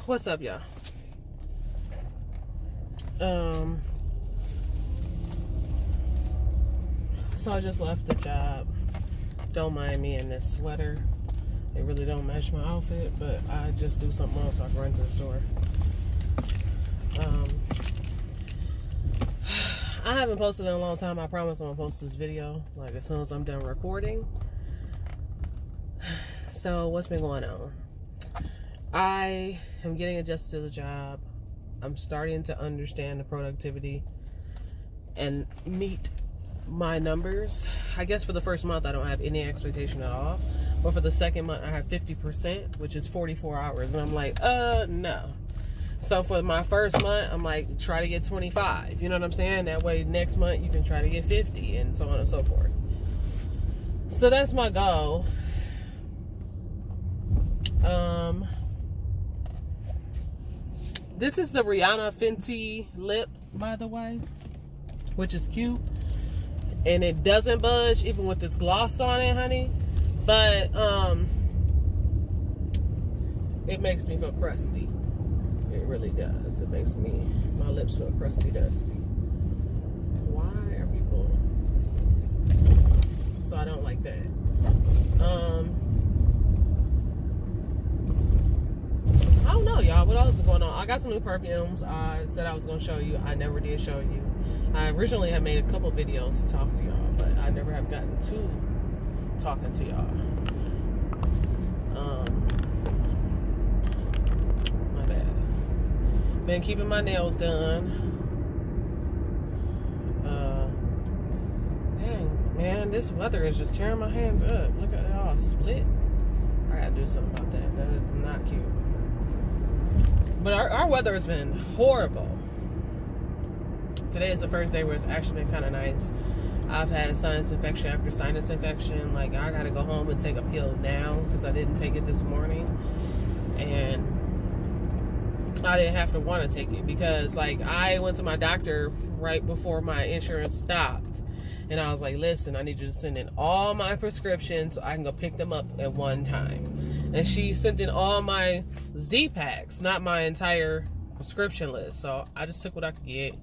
what's up, y'all? So I just left the job. Don't mind me in this sweater. It really don't match my outfit, but I just do something else so I can run to the store. I haven't posted in a long time. I promise I'm gonna post this video like as soon as I'm done recording. So what's been going on? I am getting adjusted to the job. I'm starting to understand the productivity and meet my numbers. I guess for the first month I don't have any expectation at all, but for the second month I have 50%, which is 44 hours, and I'm like, no. So for my first month, I'm like, try to get 25. You know what I'm saying? That way next month you can try to get 50 and so on and so forth. So that's my goal. This is the Rihanna Fenty lip, by the way, which is cute. And it doesn't budge even with this gloss on it, honey. But it makes me feel crusty. It really does. It makes my lips feel crusty, dusty. Why are people? So I don't like that. I don't know, y'all. What else is going on? I got some new perfumes. I said I was going to show you. I never did show you. I originally had made a couple videos to talk to y'all, but I never have gotten to talking to y'all. My bad. Been keeping my nails done. Dang, man, this weather is just tearing my hands up. Look at it all split. I gotta do something about that. That is not cute. But our weather has been horrible. Today is the first day where it's actually been kind of nice. I've had sinus infection after sinus infection. Like, I gotta go home and take a pill now because I didn't take it this morning. And I didn't have to want to take it because, like, I went to my doctor right before my insurance stopped. And I was like, listen, I need you to send in all my prescriptions so I can go pick them up at one time. And she sent in all my Z-Packs, not my entire prescription list. So I just took what I could get.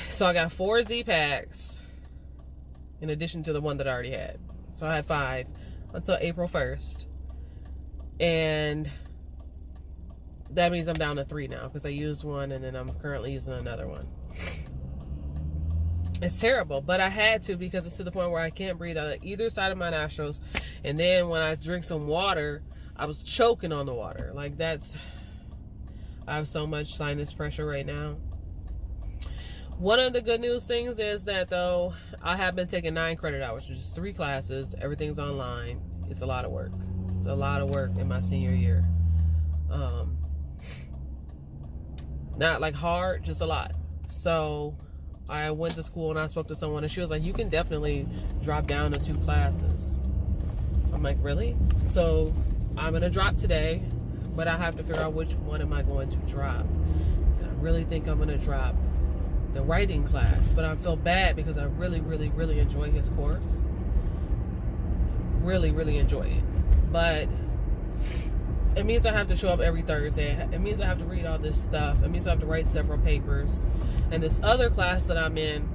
So I got 4 Z-Packs in addition to the one that I already had. So I had 5 until April 1st. And that means I'm down to 3 now because I used one and then I'm currently using another one. It's terrible, but I had to because it's to the point where I can't breathe out of either side of my nostrils. And then when I drink some water, I was choking on the water. Like, I have so much sinus pressure right now. One of the good news things is that, though, I have been taking 9 credit hours, which is 3 classes. Everything's online. It's a lot of work. It's a lot of work in my senior year. Not like hard, just a lot. So I went to school and I spoke to someone and she was like, you can definitely drop down to 2 classes. I'm like, really? So I'm going to drop today, but I have to figure out which one am I going to drop. And I really think I'm going to drop the writing class, but I feel bad because I really, really, really enjoy his course. Really, really enjoy it. But it means I have to show up every Thursday. It means I have to read all this stuff. It means I have to write several papers. And this other class that I'm in,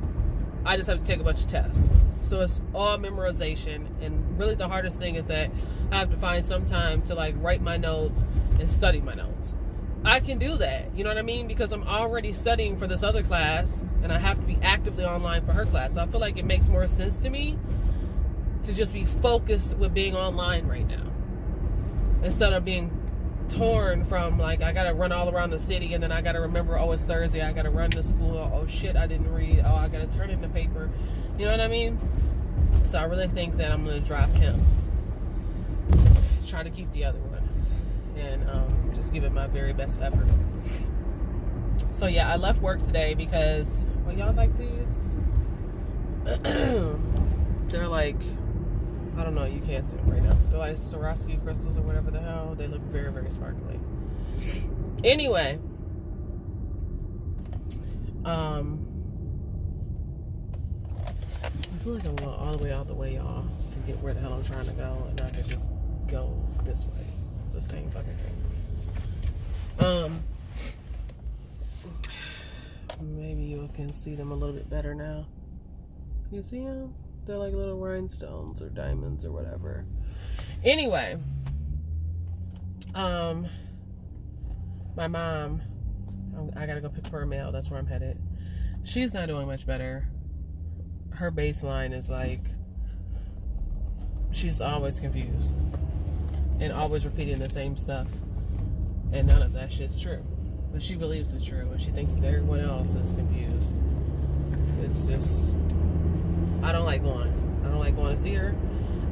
I just have to take a bunch of tests. So it's all memorization. And really the hardest thing is that I have to find some time to, like, write my notes and study my notes. I can do that, you know what I mean? Because I'm already studying for this other class and I have to be actively online for her class. So I feel like it makes more sense to me to just be focused with being online right now, instead of being torn from, like, I gotta run all around the city and then I gotta remember, oh, it's Thursday, I gotta run to school, oh shit, I didn't read, oh, I gotta turn in the paper, you know what I mean? So I really think that I'm gonna drop him, try to keep the other one, and just give it my very best effort. So yeah, I left work today because, well, y'all like these? They're like, I don't know, you can't see them right now. They're like Swarovski crystals or whatever the hell. They look very, very sparkly. Anyway, I feel like I'm going all the way out the way, y'all, to get where the hell I'm trying to go, and I could just go this way. It's the same fucking thing. Maybe you can see them a little bit better now. You see them? They're like little rhinestones or diamonds or whatever. Anyway, my mom, I gotta go pick up her mail. That's where I'm headed. She's not doing much better. Her baseline is like, she's always confused and always repeating the same stuff. And none of that shit's true. But she believes it's true, and she thinks that everyone else is confused. It's just, I don't like going. I don't like going to see her.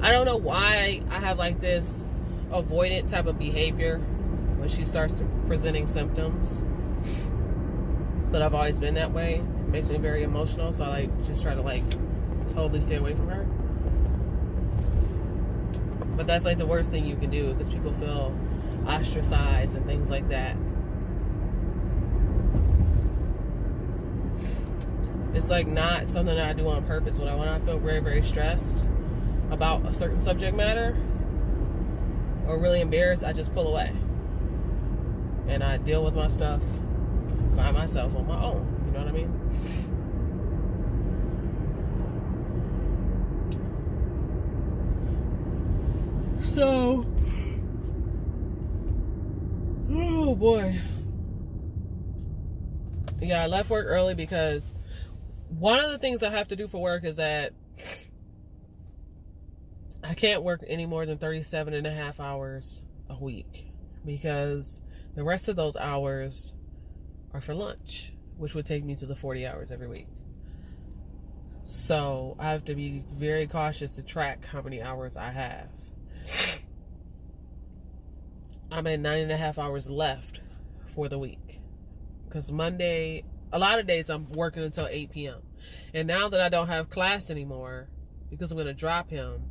I don't know why I have like this avoidant type of behavior when she starts presenting symptoms. But I've always been that way. It makes me very emotional, so I like just try to like totally stay away from her. But that's like the worst thing you can do, because people feel ostracized and things like that. It's like not something that I do on purpose. When I feel very, very stressed about a certain subject matter or really embarrassed, I just pull away. And I deal with my stuff by myself on my own. You know what I mean? So, oh boy. Yeah, I left work early because one of the things I have to do for work is that I can't work any more than 37 and a half hours a week, because the rest of those hours are for lunch, which would take me to the 40 hours every week. So I have to be very cautious to track how many hours I have. I'm at 9.5 hours left for the week, because Monday, a lot of days I'm working until 8 p.m. And now that I don't have class anymore, because I'm going to drop him,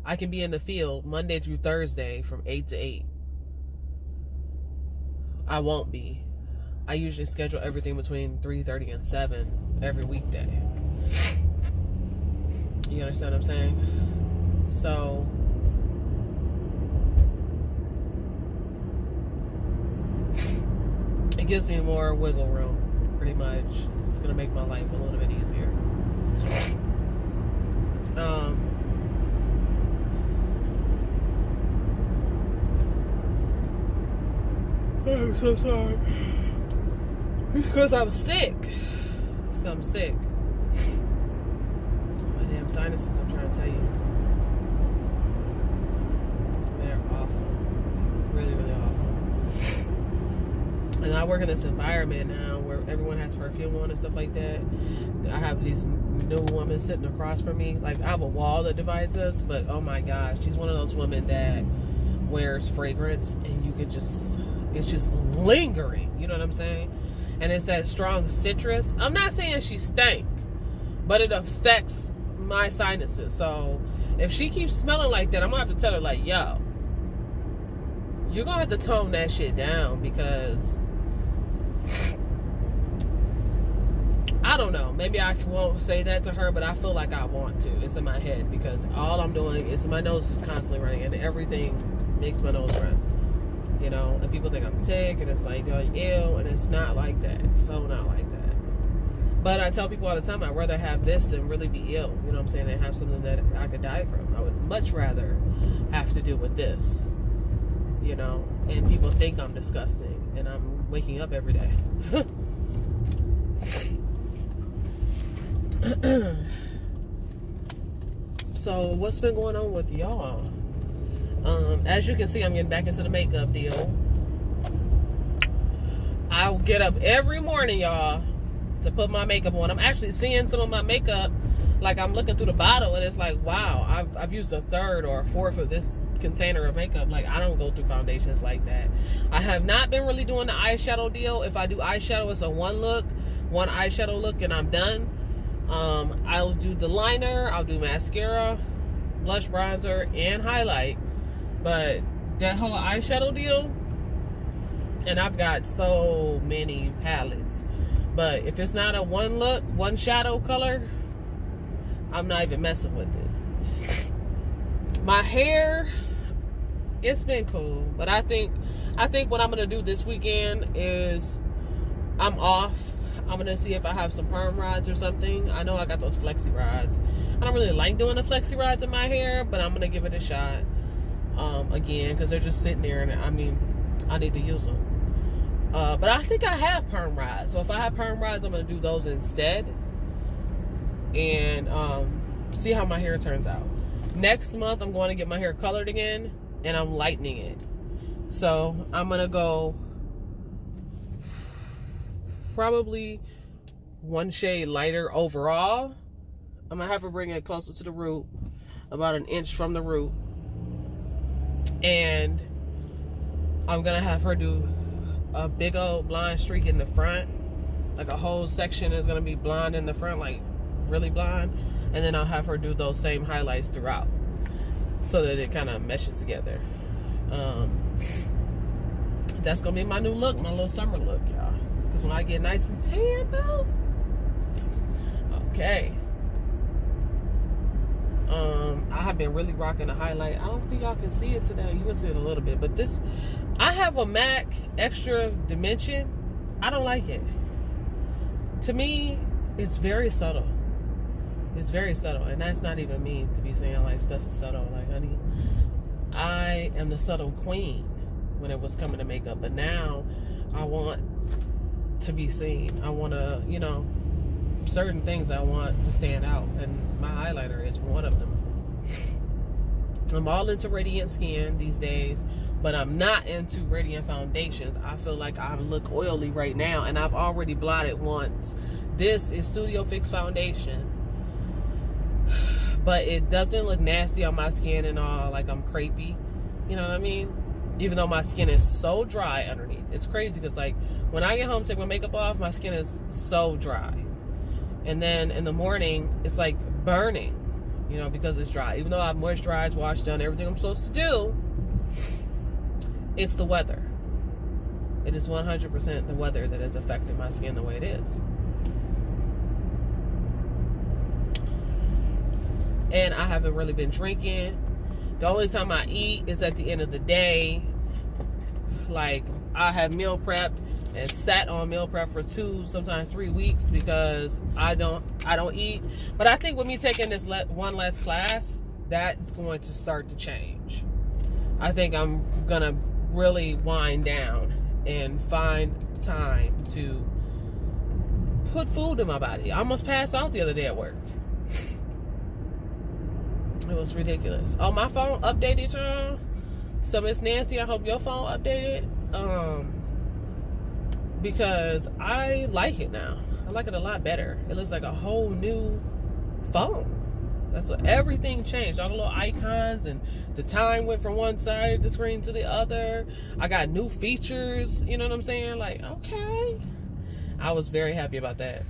I can be in the field Monday through Thursday from 8 to 8. I won't be. I usually schedule everything between 3:30 and 7 every weekday. You understand what I'm saying? So it gives me more wiggle room, pretty much. It's going to make my life a little bit easier. I'm so sorry. It's because I'm sick. So I'm sick. My damn sinuses, I'm trying to tell you. They're awful. Really, really awful. And I work in this environment now where everyone has perfume on and stuff like that. I have these new women sitting across from me. Like, I have a wall that divides us, but oh my gosh, she's one of those women that wears fragrance and you could just, it's just lingering. You know what I'm saying? And it's that strong citrus. I'm not saying she stank, but it affects my sinuses. So if she keeps smelling like that, I'm gonna have to tell her, like, yo, you're gonna have to tone that shit down, because I don't know. Maybe I won't say that to her, but I feel like I want to. It's in my head, because all I'm doing is my nose is constantly running, and everything makes my nose run. You know, and people think I'm sick, and it's like they're like, ew, and it's not like that. It's so not like that. But I tell people all the time, I'd rather have this than really be ill. You know what I'm saying? And have something that I could die from. I would much rather have to deal with this. You know, and people think I'm disgusting, and I'm waking up every day. So what's been going on with y'all? As you can see, I'm getting back into the makeup deal. I'll get up every morning, y'all, to put my makeup on. I'm actually seeing some of my makeup, like I'm looking through the bottle, and it's like, wow, I've used a third or a fourth of this container of makeup. Like, I don't go through foundations like that. I have not been really doing the eyeshadow deal. If I do eyeshadow, it's a one eyeshadow look, and I'm done. I'll do the liner, I'll do mascara, blush, bronzer, and highlight. But that whole eyeshadow deal, and I've got so many palettes, but if it's not a one look, one shadow color, I'm not even messing with it. My hair, it's been cool, but I think I think what I'm going to do this weekend is I'm off. I'm going to see if I have some perm rods or something. I know I got those flexi rods. I don't really like doing the flexi rods in my hair, but I'm going to give it a shot again because they're just sitting there, and I mean, I need to use them. But I think I have perm rods. So if I have perm rods, I'm going to do those instead. And see how my hair turns out. Next month, I'm going to get my hair colored again. And I'm lightening it. So I'm going to go probably one shade lighter overall. I'm going to have her bring it closer to the root. About an inch from the root. And I'm going to have her do a big old blonde streak in the front. Like a whole section is going to be blonde in the front, like really blonde. And then I'll have her do those same highlights throughout so that it kind of meshes together. That's going to be my new look, my little summer look, y'all. Because when I get nice and tan, boo. Okay. I have been really rocking a highlight. I don't think y'all can see it today. You can see it a little bit. But this, I have a MAC Extra Dimension. I don't like it. To me, it's very subtle. It's very subtle. And that's not even me to be saying like stuff is subtle. Like, honey, I am the subtle queen when it was coming to makeup. But now I want to be seen. I want to, you know, certain things I want to stand out. And my highlighter is one of them. I'm all into radiant skin these days, but I'm not into radiant foundations. I feel like I look oily right now, and I've already blotted once. This is Studio Fix foundation, but it doesn't look nasty on my skin and all, like I'm crepey. You know what I mean? Even though my skin is so dry underneath. It's crazy because, like, when I get home, take my makeup off, my skin is so dry. And then in the morning, it's like burning, you know, because it's dry. Even though I've moisturized, washed, done everything I'm supposed to do, it's the weather. It is 100% the weather that is affecting my skin the way it is. And I haven't really been drinking. The only time I eat is at the end of the day. Like, I have meal prepped and sat on meal prep for 2, sometimes 3 weeks because I don't eat. But I think with me taking this one less class, that's going to start to change. I think I'm gonna really wind down and find time to put food in my body. I almost passed out the other day at work. It was ridiculous. Oh, my phone updated, y'all. So Miss Nancy, I hope your phone updated. Because I like it now. I like it a lot better. It looks like a whole new phone. That's what everything changed. All the little icons and the time went from one side of the screen to the other. I got new features. You know what I'm saying? Like, okay. I was very happy about that.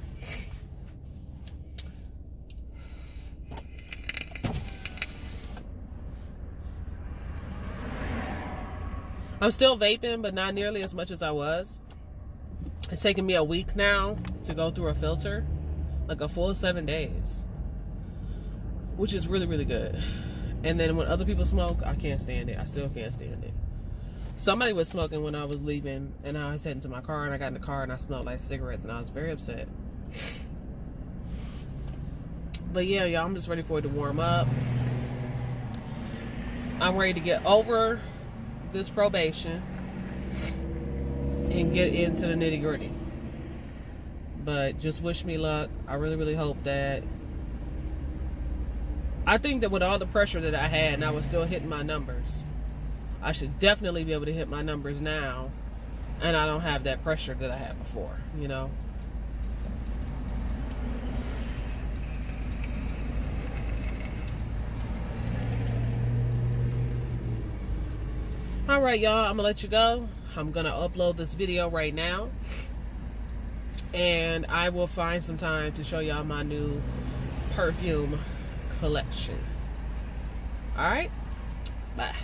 I'm still vaping, but not nearly as much as I was. It's taken me a week now to go through a filter. Like a full 7 days. Which is really, really good. And then when other people smoke, I can't stand it. I still can't stand it. Somebody was smoking when I was leaving, and I was heading to my car, and I got in the car, and I smelled like cigarettes, and I was very upset. But yeah, y'all, I'm just ready for it to warm up. I'm ready to get over this probation and get into the nitty gritty. But just wish me luck. I really, really hope that. I think that with all the pressure that I had and I was still hitting my numbers, I should definitely be able to hit my numbers now, and I don't have that pressure that I had before, you know. All right, y'all, I'm gonna let you go. I'm gonna upload this video right now, and I will find some time to show y'all my new perfume collection. All right, bye.